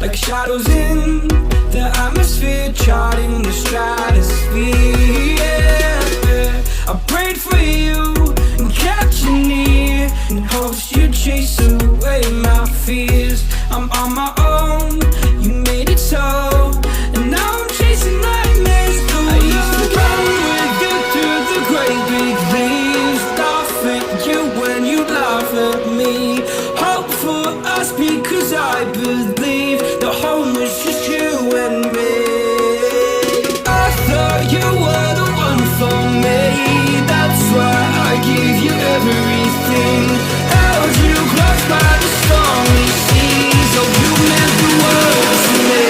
like shadows in the atmosphere, charting the stratosphere. Yeah. I prayed for you and kept you near in hopes you'd chase away my fears. I'm on my own, you made it so, and now I'm chasing nightmares. I used to run with you through the great big leaves, laugh at you when you laugh at me. Hope for us because I believe the home was just you and me. I thought you were the one for me, that's why I gave you everything. Held you close by the stormy seas, oh you meant the world to me.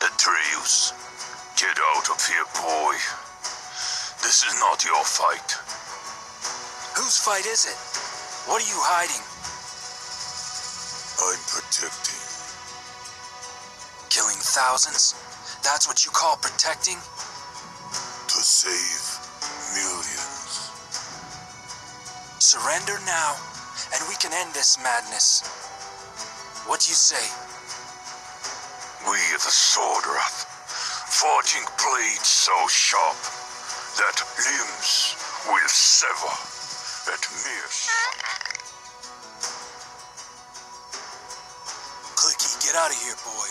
Atreyos, get out of here, boy. This is not your fight. Whose fight is it? What are you hiding? protecting. Killing thousands? That's what you call protecting? To save millions. Surrender now, and we can end this madness. What do you say? We the Sword Wrath, forging blades so sharp that limbs will sever at mere shock. Clicky, get out of here, boy.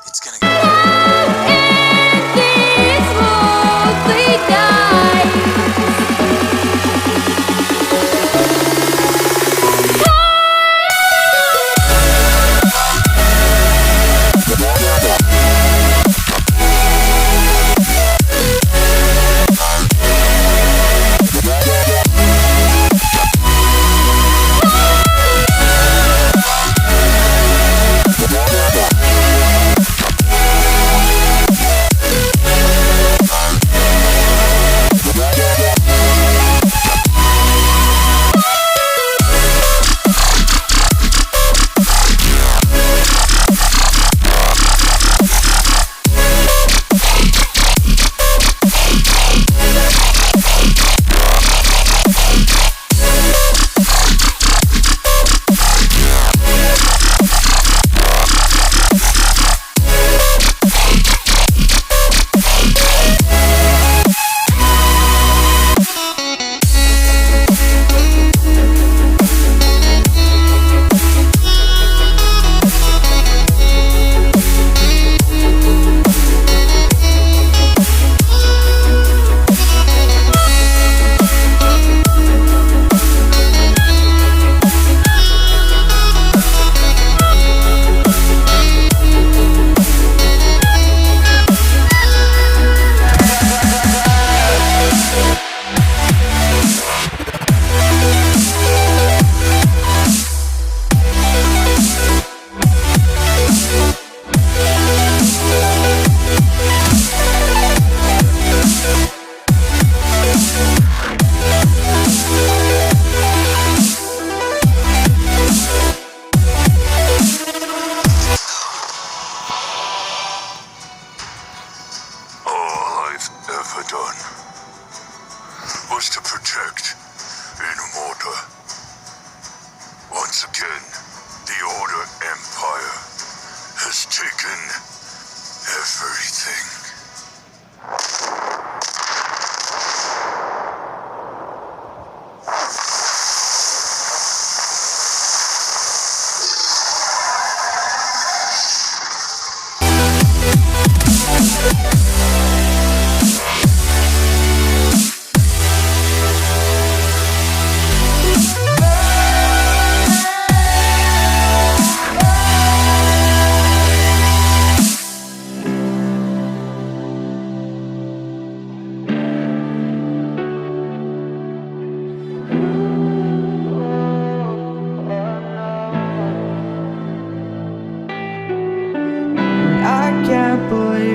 It's gonna go. Was to protect in order. Once again, the Order Empire has taken everything.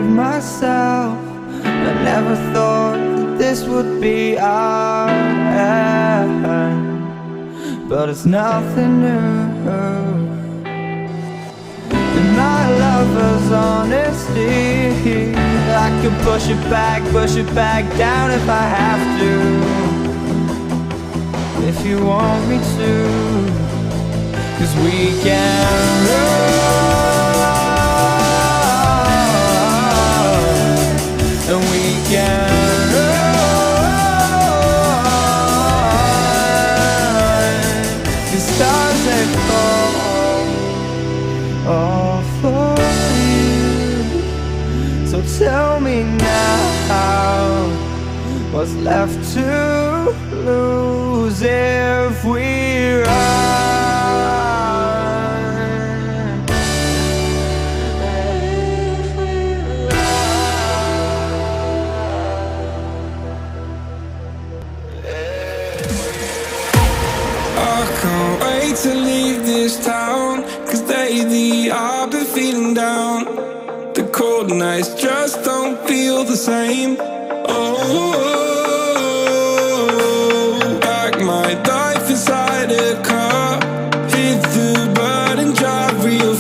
Myself, I never thought that this would be our end, but it's nothing new. And my lover's honesty, I could push it back down if I have to. If you want me to, 'cause we can run. And we can run. The stars they fall all for you. So tell me now, what's left to lose if we run? To leave this town, 'cause lately I've been feeling down. The cold nights just don't feel the same. Oh, like my life inside a car, hit the button, drive real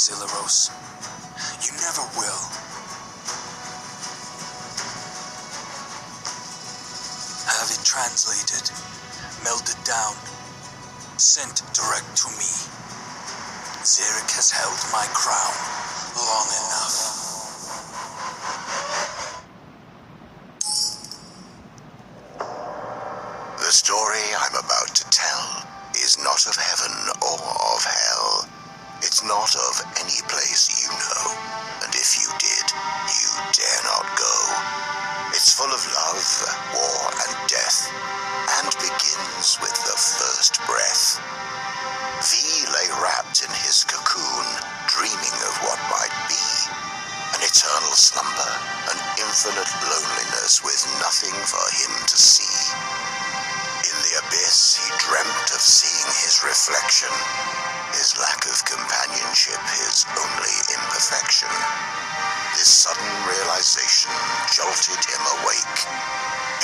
Silaros. You never will. Have it translated, melted down, sent direct to me. Zarek has held my crown long enough. The story I'm about to tell is not of heaven or of hell. It's not of any place you know, and if you did, you dare not go. It's full of love, war, and death, and begins with the first breath. V lay wrapped in his cocoon, dreaming of what might be. An eternal slumber, an infinite loneliness with nothing for him to see. In the abyss, he dreamt of seeing his reflection. His lack of companionship, his only imperfection. This sudden realization jolted him awake.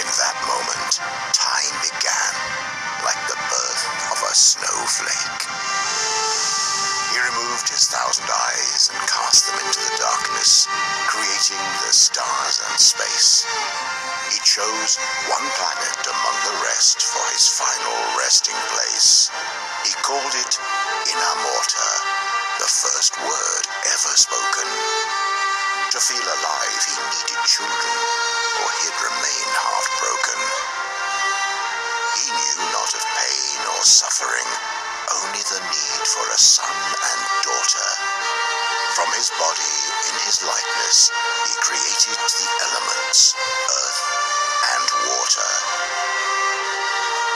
In that moment, time began, like the birth of a snowflake. He removed his 1,000 eyes and cast them into the darkness, creating the stars and space. He chose one planet among the rest for his final resting place. He called it Inamorta, the first word ever spoken. To feel alive, he needed children, or he'd remain heartbroken. He knew not of pain or suffering, only the need for a son and daughter. From his body, in his likeness, he created the elements, earth and water.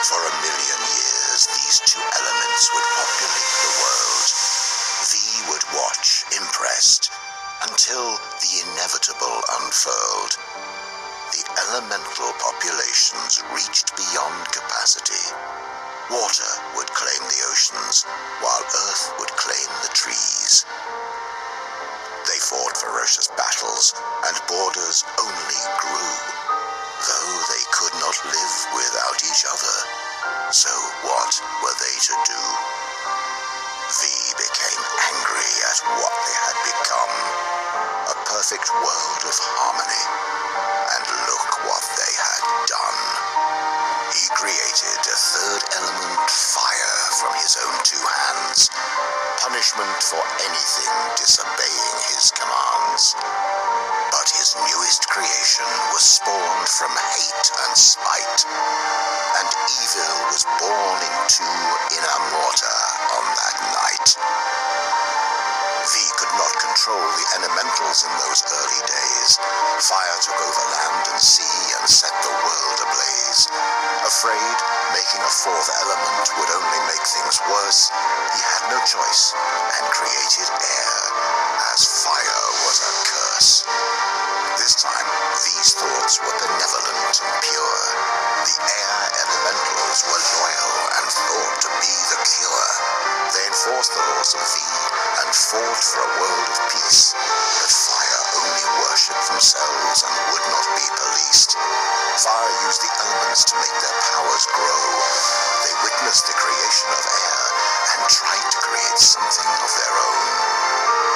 For 1,000,000 years, these two elements would populate the world. V would watch, impressed, until the inevitable unfurled. The elemental populations reached beyond capacity. Water would claim the oceans, while Earth would claim the trees. They fought ferocious battles, and borders only grew, though they could not live without each other. So what were they to do? V became angry at what they had become, a perfect world of harmony, and look what they had done. He created a third element, fire, from his own two hands, punishment for anything disobeying his commands. But his newest creation was spawned from hate and spite, and evil was born into Inamorta on that night. V could not control the elementals in those early days. Fire took over land and sea and set the world ablaze. Afraid making a fourth element would only make things worse, he had no choice and created air, as fire was a curse. This time, these thoughts were benevolent and pure. The air elementals were loyal and thought to be the cure. They enforced the laws of V and fought for a world of peace. But fire only worshipped themselves and would not be policed. Fire used the elements to make their powers grow. They witnessed the creation of air and tried to create something of their own.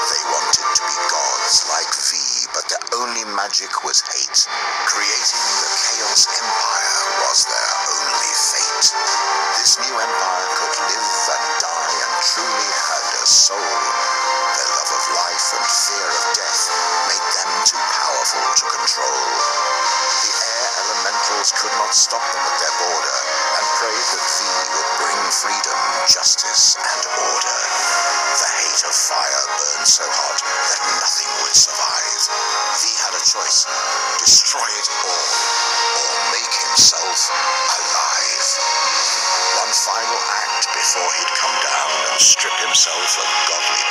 They wanted to be gods like V, but their only magic was hate. Creating the Chaos Empire was their only fate. This new empire could live and die and truly had a soul. Their love of life and fear of death made them too powerful to control. The air elementals could not stop them at their border and prayed that V would bring freedom, justice, and order. The hate of fire burned so hot that nothing would survive. V had a choice: destroy it all, or make himself alive. One final act before he'd come down and strip himself of godly